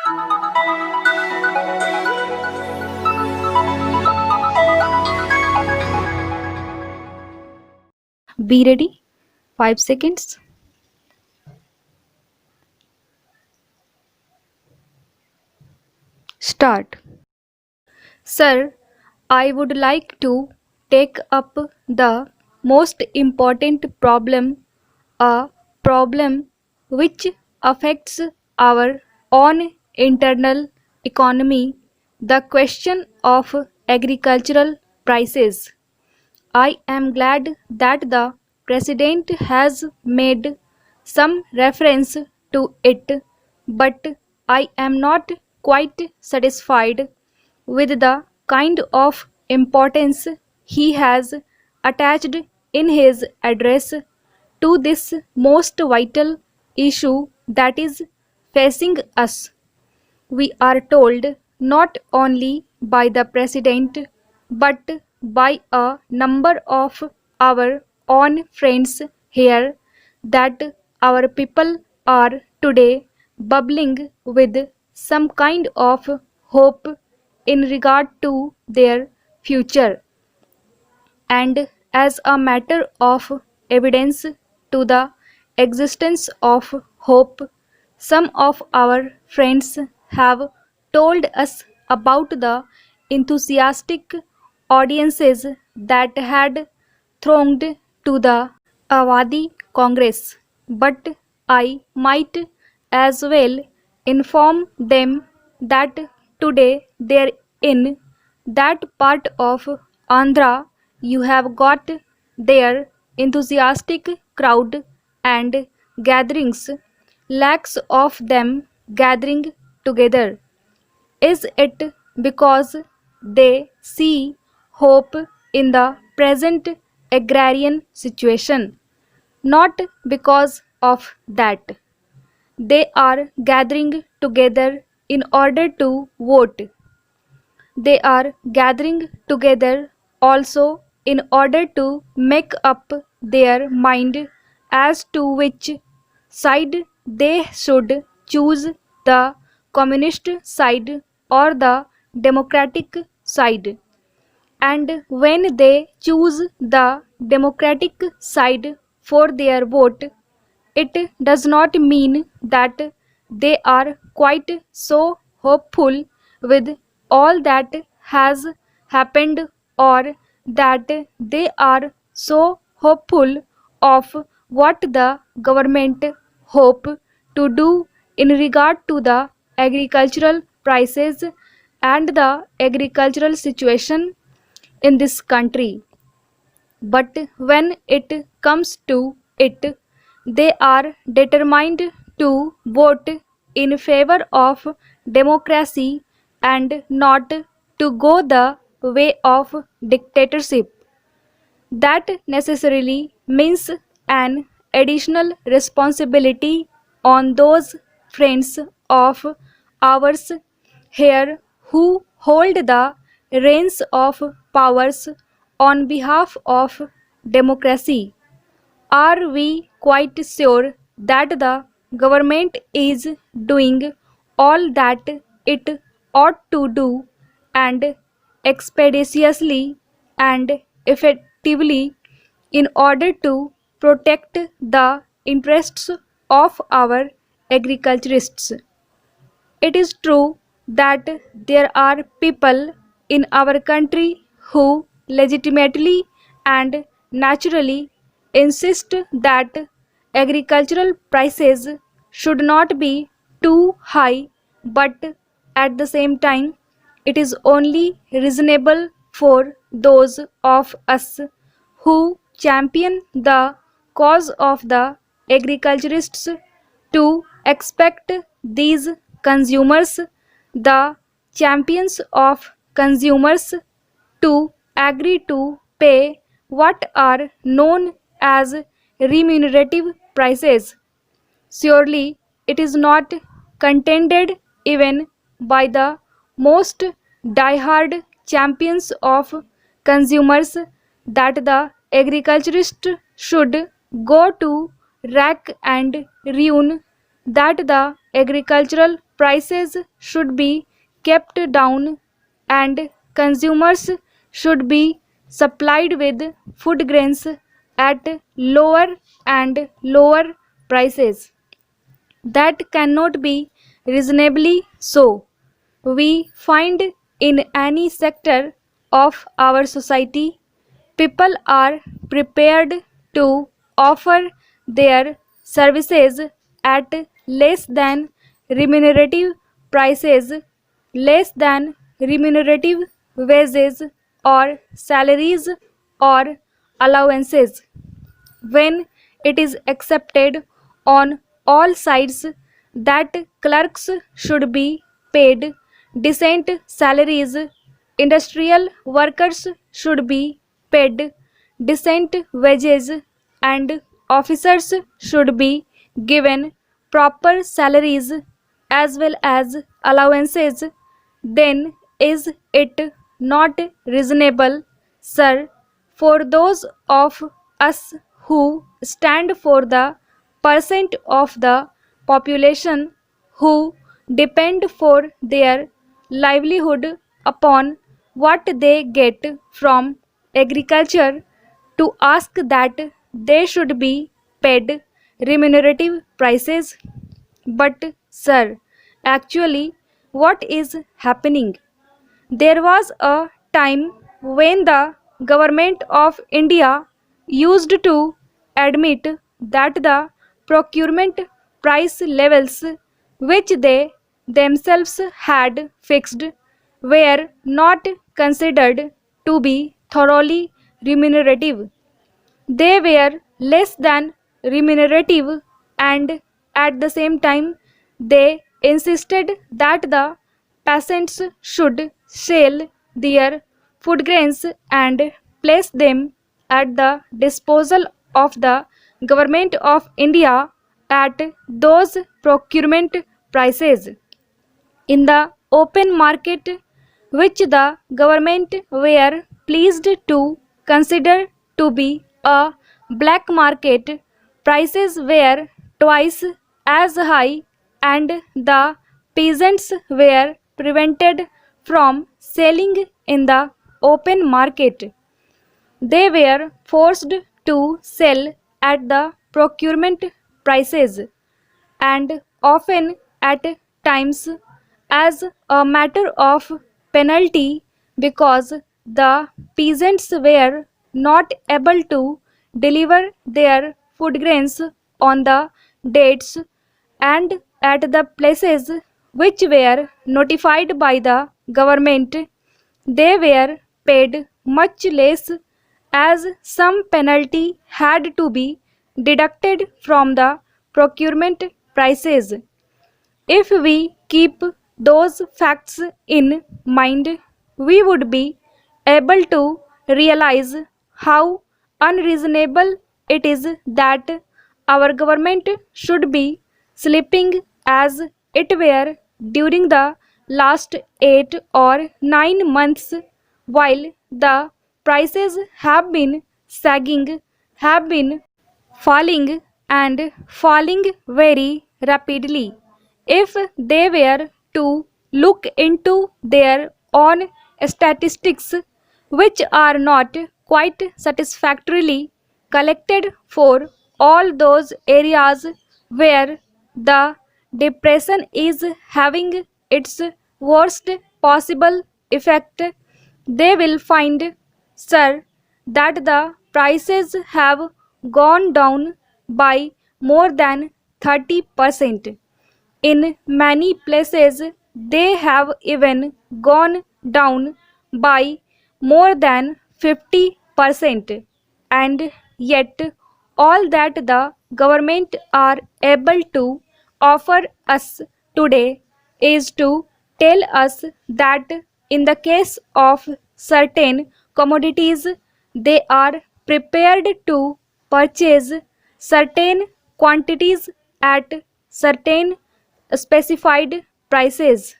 Be ready. 5 seconds. Start. Sir, I would like to take up the most important problem, a problem which affects our own internal economy, the question of agricultural prices. I am glad that the President has made some reference to it, but I am not quite satisfied with the kind of importance he has attached in his address to this most vital issue that is facing us. We are told not only by the President but by a number of our own friends here that our people are today bubbling with some kind of hope in regard to their future. And as a matter of evidence to the existence of hope, some of our friends have told us about the enthusiastic audiences that had thronged to the Awadi Congress. But I might as well inform them that today there in that part of Andhra you have got their enthusiastic crowd and gatherings, lakhs of them gathering together. Is it because they see hope in the present agrarian situation? Not because of that. They are gathering together in order to vote. They are gathering together also in order to make up their mind as to which side they should choose, the communist side or the democratic side. And when they choose the democratic side for their vote, it does not mean that they are quite so hopeful with all that has happened, or that they are so hopeful of what the government hope to do in regard to the agricultural prices and the agricultural situation in this country. But when it comes to it, they are determined to vote in favor of democracy and not to go the way of dictatorship. That necessarily means an additional responsibility on those friends of ours here who hold the reins of powers on behalf of democracy. Are we quite sure that the government is doing all that it ought to do, and expeditiously and effectively, in order to protect the interests of our agriculturists? It is true that there are people in our country who legitimately and naturally insist that agricultural prices should not be too high, but at the same time, it is only reasonable for those of us who champion the cause of the agriculturists to expect these consumers, the champions of consumers, to agree to pay what are known as remunerative prices. Surely it is not contended even by the most die-hard champions of consumers that the agriculturist should go to rack and ruin, that the agricultural prices should be kept down and consumers should be supplied with food grains at lower and lower prices. That cannot be reasonably so. We find in any sector of our society, people are prepared to offer their services at less than remunerative prices, less than remunerative wages or salaries or allowances. When it is accepted on all sides that clerks should be paid decent salaries, industrial workers should be paid decent wages, and officers should be given proper salaries as well as allowances, then is it not reasonable, sir, for those of us who stand for the percent of the population who depend for their livelihood upon what they get from agriculture, to ask that they should be paid remunerative prices? But, sir, actually, what is happening? There was a time when the government of India used to admit that the procurement price levels which they themselves had fixed were not considered to be thoroughly remunerative. They were less than remunerative, and at the same time, they insisted that the peasants should sell their food grains and place them at the disposal of the government of India at those procurement prices in the open market, which the government were pleased to consider to be a black market. Prices were twice as high, and the peasants were prevented from selling in the open market. They were forced to sell at the procurement prices, and often at times as a matter of penalty, because the peasants were not able to deliver their food grains on the dates and at the places which were notified by the government. They were paid much less, as some penalty had to be deducted from the procurement prices. If we keep those facts in mind, we would be able to realize how unreasonable it is that our government should be sleeping as it were during the last 8 or 9 months, while the prices have been sagging, have been falling and falling very rapidly. If they were to look into their own statistics, which are not quite satisfactorily collected for all those areas where the depression is having its worst possible effect, they will find, sir, that the prices have gone down by more than 30%. In many places, they have even gone down by more than 50%. And yet, all that the government are able to offer us today is to tell us that in the case of certain commodities, they are prepared to purchase certain quantities at certain specified prices.